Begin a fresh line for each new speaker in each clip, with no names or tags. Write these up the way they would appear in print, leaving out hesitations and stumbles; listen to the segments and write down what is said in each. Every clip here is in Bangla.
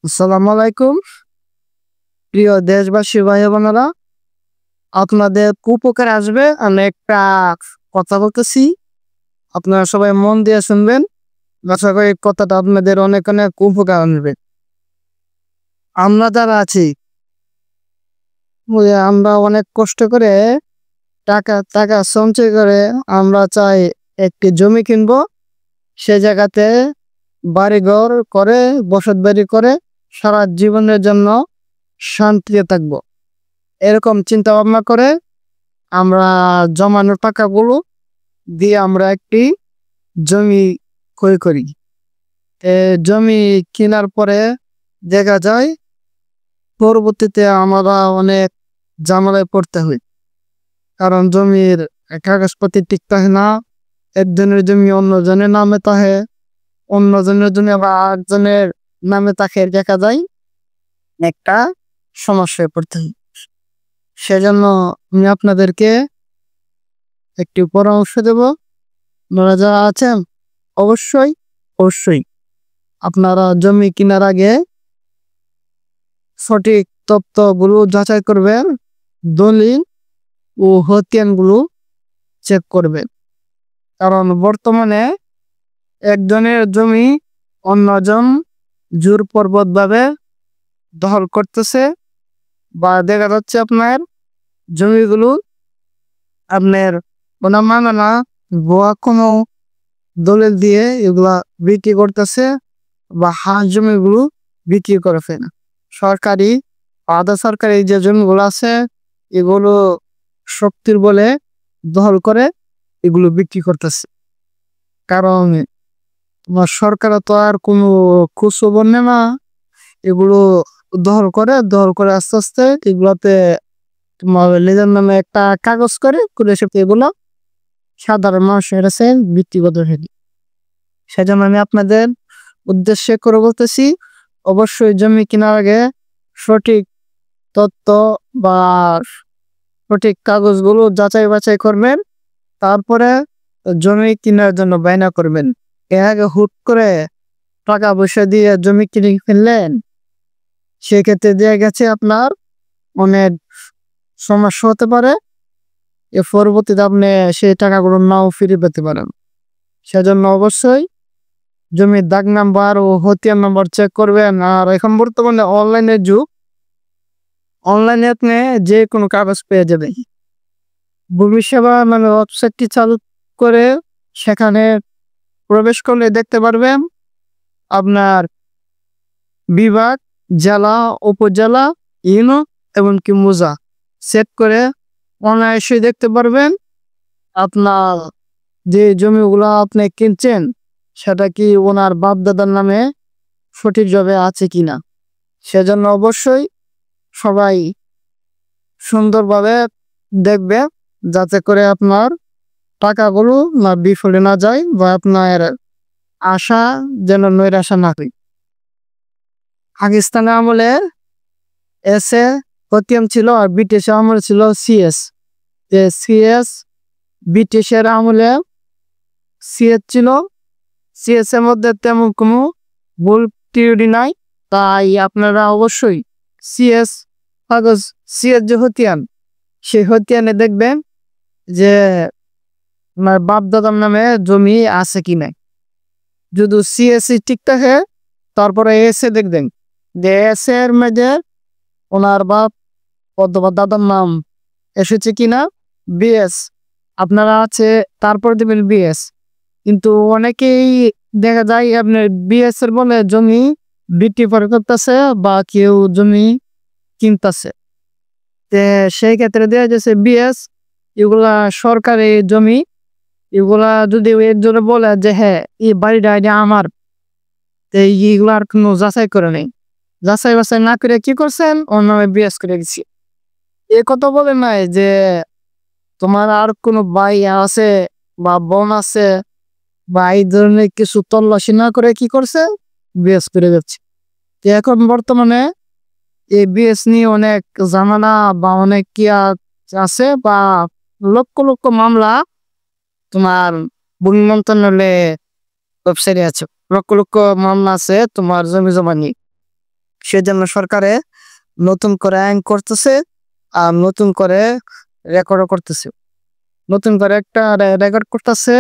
আসসালামু আলাইকুম প্রিয় দেশবাসী ভাই বোনেরা, আপনাদের উপকার আসবে। আমি একটা কথা বলতেছি, আপনারা সবাই মন দিয়ে শুনবেন। আশা করি কথাটা আপনাদের অনেক অনেক উপকার আসবে। আমরা যারা আছি, আমরা অনেক কষ্ট করে টাকা টাকা সঞ্চয় করে আমরা চাই একটি জমি কিনবো, সে জায়গাতে বাড়িঘর করে বসত বাড়ি করে সারা জীবনের জন্য শান্তিতে থাকবো। এরকম চিন্তা ভাবনা করে আমরা জমানো টাকাগুলো দিয়ে আমরা একটি জমি ক্রয় করি। জমি কেনার পরে দেখা যায় পরবর্তীতে আমরা অনেক ঝামেলায় পড়তে হয়, কারণ জমির কাগজপত্র ঠিক থাকে না। একজনের জমি অন্যজনের নামে থাকে, অন্যজনের জমি আবার আরেকজনের নামে থাকে, দেখা যায় একটা সমস্যায় পড়তে হয়। সেজন্য আমি আপনাদেরকে একটি পরামর্শ দেব। আপনারা যারা আছেন, অবশ্যই অবশ্যই আপনারা জমি কেনার আগে সঠিক তথ্যগুলো যাচাই করবেন, দলিল ও খতিয়ানগুলো চেক করবেন। কারণ বর্তমানে একজনের জমি অন্যজন জোরপূর্বক ভাবে দখল করতেছে, বা দেখা যাচ্ছে আপনার জমিগুলো আপনার কোনো মানে না, ভুয়া কোনো দলিল দিয়ে এগুলা বিক্রি করতেছে, বা হাঁস জমিগুলো বিক্রি করে ফেলে। সরকারি আধা সরকারি যে জমিগুলো আছে এগুলো শক্তির বলে দখল করে এগুলো বিক্রি করতেছে। কারণ তোমার সরকার তো আর কোনো খোঁজখবর নেয় না, এগুলো দখল করে আস্তে আস্তে এগুলাতে তোমার নিজের নামে একটা কাগজ করে করে সে এগুলো সাধারণ মানুষের কাছে বিক্রি করতে থাকে। সেজন্য আমি আপনাদের উদ্দেশ্যে করে বলতেছি, অবশ্যই জমি কেনার আগে সঠিক তথ্য বা সঠিক কাগজগুলো যাচাই বাছাই করবেন, তারপরে জমি কেনার জন্য বায়না করবেন। এর আগে হুট করে টাকা পয়সা দিয়ে জমি কিনে ফেললেন, সেক্ষেত্রে দেখা গেছে আপনার অনেক সমস্যা হতে পারে। এর পরবর্তীতে আপনি সেই টাকাগুলো নাও ফিরে পেতে পারেন। সেজন্য অবশ্যই জমির দাগ নাম্বার ও খতিয়ান নাম্বার চেক করবেন। আর এখন বর্তমানে অনলাইনের যুগ, অনলাইনে আপনি যে কোনো কাগজ পেয়ে যাবেন। ভূমি সেবা নামে ওয়েবসাইটটি চালু করে সেখানে প্রবেশ করলে দেখতে পারবেন আপনার বিভাগ, জেলা, উপজেলা, ইউনিয়ন এমনকি মৌজা সেট করে অনায়াসে দেখতে পারবেন আপনার যে জমিগুলো আপনি কিনছেন সেটা কি ওনার বাপ দাদার নামে সঠিকভাবে আছে কিনা। সেজন্য অবশ্যই সবাই সুন্দরভাবে দেখবে, যাতে করে আপনার টাকাগুলো না বিফলে না যায়, বা আপনার আশা যেন নৈরাশা না হয়। পাকিস্তান আমলে এসে খতিয়ান ছিল, আর ব্রিটিশ আমলে ছিল সিএস। সিএস ব্রিটিশের আমলে সিএস ছিল, সিএস এর মধ্যে তেমন কোনো ভুল ত্রুটি নাই। তাই আপনারা অবশ্যই সিএস কাগজ, সিএস যে খতিয়ান, সেই খতিয়ানে দেখবেন যে আপনার বাপ দাদার নামে জমি আছে কি নাই। যদি সিএসসি ঠিক থাকে, তারপরে এসে দেখবেন যে এস এর মধ্যে ওনার বাপ অথবা দাদার নাম এসেছে কিনা। বিএস আপনারা আছে, তারপর দেবেন বিএস। কিন্তু অনেকেই দেখা যায় আপনার বিএস এর বলে জমি বিক্রি করে করতেছে, বা কেউ জমি কিনতেছে। সেই ক্ষেত্রে দেখা যাচ্ছে বিএস এগুলা সরকারি জমি, এগুলা যদি একজনে বলে যে হ্যাঁ এই বাড়িটা এটা আমার, তো এইগুলার কোনো যাচাই করে নেই। যাচাই বাছাই না করে কি করছেন, ওর নামে বিএস করে গেছি। এ কথা বলে নাই যে তোমার আর কোনো ভাই আছে বা বোন আছে, বা এই ধরনের কিছু তল্লাশি না করে কি করছে, বিএস করে যাচ্ছে। তো এখন বর্তমানে এই বিএস নিয়ে অনেক ঝামেলা বা অনেক কি আছে, বা লক্ষ লক্ষ মামলা তোমার ভূমি মন্ত্রণালয়ে ওয়েবসাইটে আছে। লক্ষ লক্ষ মামলা আছে তোমার জমি জমা নিয়ে। সেজন্য সরকারে নতুন করে আইন করতেছে আর নতুন করে রেকর্ডও করতেছে। নতুন করে একটা রেকর্ড করতেছে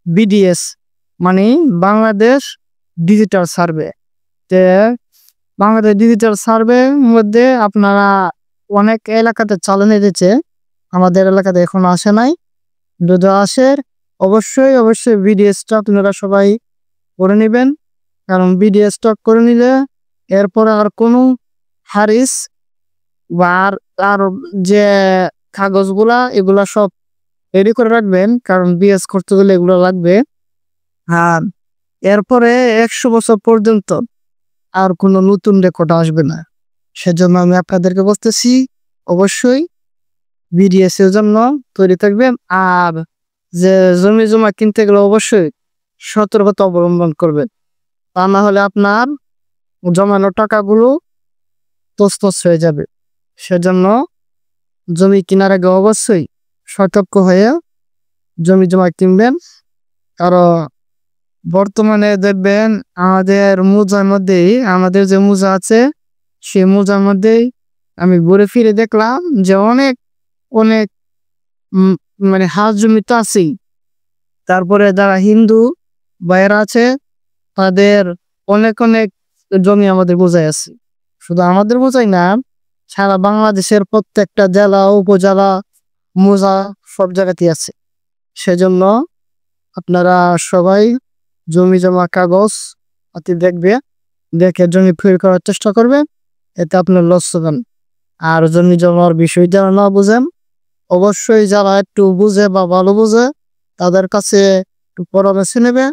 বিডিএস, মানে বাংলাদেশ ডিজিটাল সার্ভে। তে বাংলাদেশ ডিজিটাল সার্ভের মধ্যে আপনারা অনেক এলাকাতে চালানো দিচ্ছে, আমাদের এলাকাতে এখন আসে নাই। যদি আসে অবশ্যই বিডিএসটা আপনারা সবাই করে নেবেন, কারণ বিডিএসটা করে নিলে এরপরে আর কোনো হারিস বা আর যে কাগজগুলা এগুলা সব রেডি করে রাখবেন, কারণ বিএস করতে গেলে এগুলো লাগবে। আর এরপরে 100 বছর পর্যন্ত আর কোনো নতুন রেকর্ড আসবে না। সেজন্য আমি আপনাদেরকে বলতেছি অবশ্যই বিডিএস এর জন্য তৈরি থাকবেন। আর যে জমি জমা কিনতে গেলে অবশ্যই সতর্কতা অবলম্বন করবেন, তা না হলে আপনার জমানো টাকাগুলো তছনছ হয়ে যাবে। সেজন্য জমি কেনার আগে অবশ্যই সতর্ক হয়ে জমি জমা কিনবেন। কারণ বর্তমানে দেখবেন আমাদের মোজার মধ্যেই, আমাদের যে মোজা আছে সেই মোজার মধ্যেই আমি ঘুরে ফিরে দেখলাম যে অনেক অনেক মানে হাত জমি তো আছেই, তারপরে যারা হিন্দু ভাইয়েরা আছে তাদের অনেক অনেক জমি আমাদের বোঝাই আছে। শুধু আমাদের বোঝাই না, সারা বাংলাদেশের প্রত্যেকটা জেলা উপজেলা মোজা সব জায়গাতেই আছে। সেজন্য আপনারা সবাই জমি জমা কাগজ অতি দেখে জমি ফিল করার চেষ্টা করবেন, এতে আপনার লস হবেন। আর জমি জমার বিষয় যারা না বুঝেন, অবশ্যই যারা একটু বুঝে বা ভালো বুঝে তাদের কাছে একটু পরামর্শ নেবেন,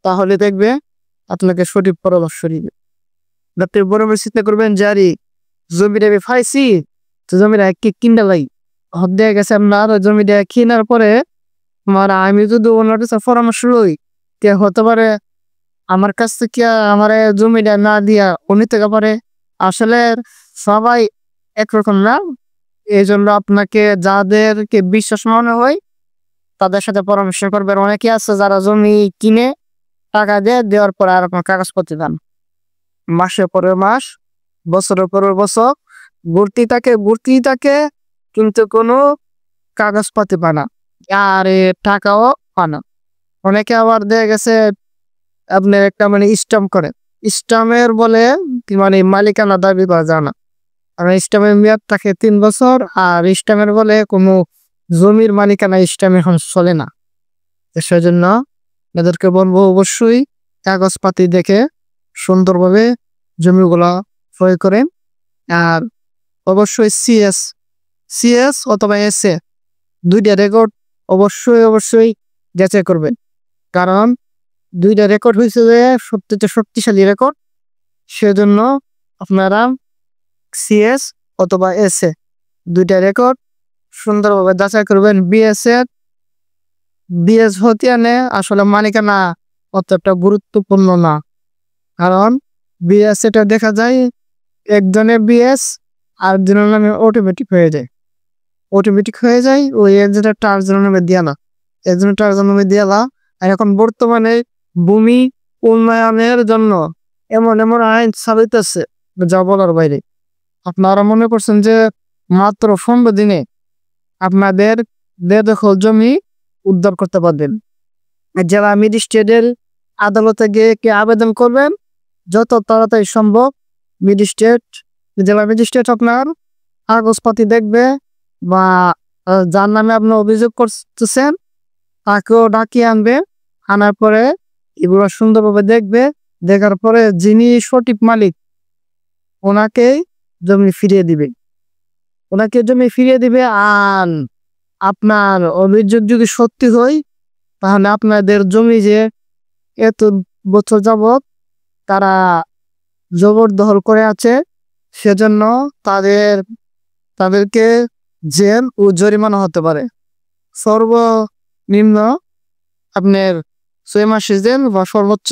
তাহলে দেখবে আপনাকে সঠিক পরামর্শ দিবে। যাতে পরামর্শ চিন্তা করবেন যে আরে জমিটা আমি পাইছি, তো জমিটা কিনতে লাই হক দিয়ে গেছে আপনার জমিটা কেনার পরে আমি যদি ওনার কাছে পরামর্শ লই, তে হতে পারে আমার কাছ থেকে আমার জমিটা না দিয়া উনি থেকে পারে। আসলে সবাই একরকম না, এই জন্য আপনাকে যাদেরকে বিশ্বাস মনে হয় তাদের সাথে পরামর্শ করবেন। অনেকে আছে যারা জমি কিনে টাকা দেওয়ার পরে আর কোনো কাগজপত্র দেন, মাসের পরে মাস বছরের পরে বছর ঘুরতেই থাকে কিন্তু কোনো কাগজপাতি পায় না আর টাকাও পায় না। অনেকে আবার দেখা গেছে আপনার একটা মানে স্ট্যাম্প করে, স্ট্যাম্পের বলে মানে মালিকানা দাবি করা যায় না, আর স্ট্যাম্পের মেয়াদ থাকে 3 বছর। আর স্ট্যাম্পের বলে কোনো জমির মালিকানা স্ট্যাম্প এখন চলে না। সেজন্য এদেরকে বলবো অবশ্যই কাগজপাতি দেখে সুন্দরভাবে জমিগুলা ক্রয় করেন। আর অবশ্যই সিএস অথবা এসএ দুইটা রেকর্ড অবশ্যই যাচাই করবেন, কারণ দুইটা রেকর্ড হয়েছে যে সবচেয়ে শক্তিশালী রেকর্ড। সেজন্য আপনারা সিএস অথবা এসএ দুইটা রেকর্ড সুন্দরভাবে যাচাই করবেন। বিএস হতে আনে আসলে মালিকানা অতটা গুরুত্বপূর্ণ না, কারণ বিএস এটা দেখা যায় একজনের বিএস আর জনের নামে অটোমেটিক হয়ে যায় ওই একজনের টার্জনের নামে দিয়া না, একজনের টার্জনের নামে দিয়া না। আর এখন বর্তমানে ভূমি উন্নয়নের জন্য এমন আইন চালাইতেছে যা বলার বাইরে। আপনারা মনে করছেন যে মাত্র 15 দিনে আপনাদের বেদখল জমি উদ্ধার করতে পারবেন। জেলা ম্যাজিস্ট্রেটের আদালতে গিয়ে আবেদন করবেন যত তাড়াতাড়ি সম্ভব। জেলা ম্যাজিস্ট্রেট আপনার কাগজপাতি দেখবে বা যার নামে আপনি অভিযোগ করতেছেন তাকেও ডাকিয়ে আনবে, আনার পরে এগুলো সুন্দরভাবে দেখবে, দেখার পরে যিনি সঠিক মালিক ওনাকে জমি ফিরিয়ে দিবে। আর আপনার অভিযোগ যদি সত্যি হয় তাহলে আপনাদের জমি যে এত বছর যাবত তারা জবরদখল করে আছে, সেজন্য তাদেরকে জেল ও জরিমানা হতে পারে। সর্বনিম্ন আপনার 6 মাসের জেল বা সর্বোচ্চ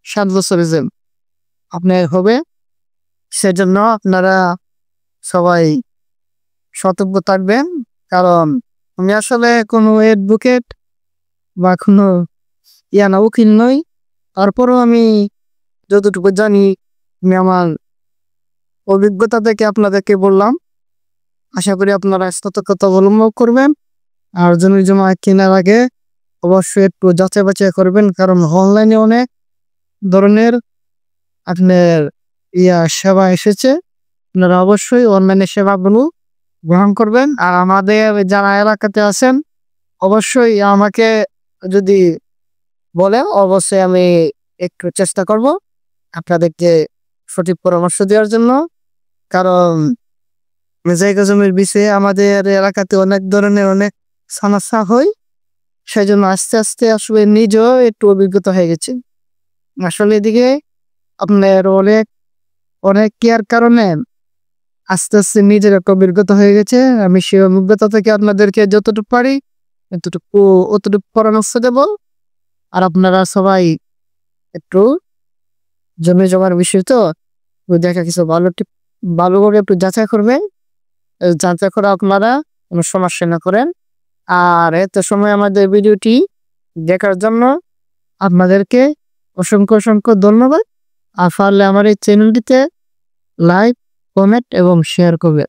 7 বছরের জেল আপনার হবে। সেজন্য আপনারা সবাই সতর্ক থাকবেন, কারণ আমি আসলে কোনো অ্যাডভোকেট বা কোনো উকিল নই। তারপরেও আমি যতটুকু জানি আমি আমার অভিজ্ঞতা থেকে আপনাদেরকে বললাম। আশা করি আপনারা সতর্কতা অবলম্বন করবেন। আর জমি জমা কেনার আগে অবশ্যই একটু যাচাই বাছাই করবেন, কারণ অনলাইনে অনেক ধরনের আপনার সেবা এসেছে। আপনারা অবশ্যই অনলাইনে সেবাগুলো গ্রহণ করবেন। আর আমাদের যারা এলাকাতে আছেন অবশ্যই আমাকে যদি বলেন, অবশ্যই আমি একটু চেষ্টা করব আপনাদেরকে সঠিক পরামর্শ দেওয়ার জন্য। কারণ জায়গা জমির বিষয়ে আমাদের এলাকাতে অনেক ধরনের অনেক সমস্যা হয়। সেই জন্য আস্তে আস্তে আসলে নিজেও একটু অভিজ্ঞতা হয়ে গেছে। আসলে এদিকে আপনার অনেক অনেক কেয়ার কারণে আস্তে আস্তে নিজের একটা অভিজ্ঞতা হয়ে গেছে। আমি সেই অভিজ্ঞতা থেকে আপনাদেরকে যতটুকু পারি অতটুকু পরামর্শ দেব। আর আপনারা সবাই একটু জমি জমার বিষয় তো দেখা কিছু ভালোভাবে একটু যাচাই করবেন। যাচাই করে আপনারা কোনো সমস্যা না করেন। আর এত সময় আমাদের ভিডিওটি দেখার জন্য আপনাদেরকে অসংখ্য অসংখ্য ধন্যবাদ। আর পারলে আমার এই চ্যানেলটিতে লাইক, কমেন্ট এবং শেয়ার করবেন।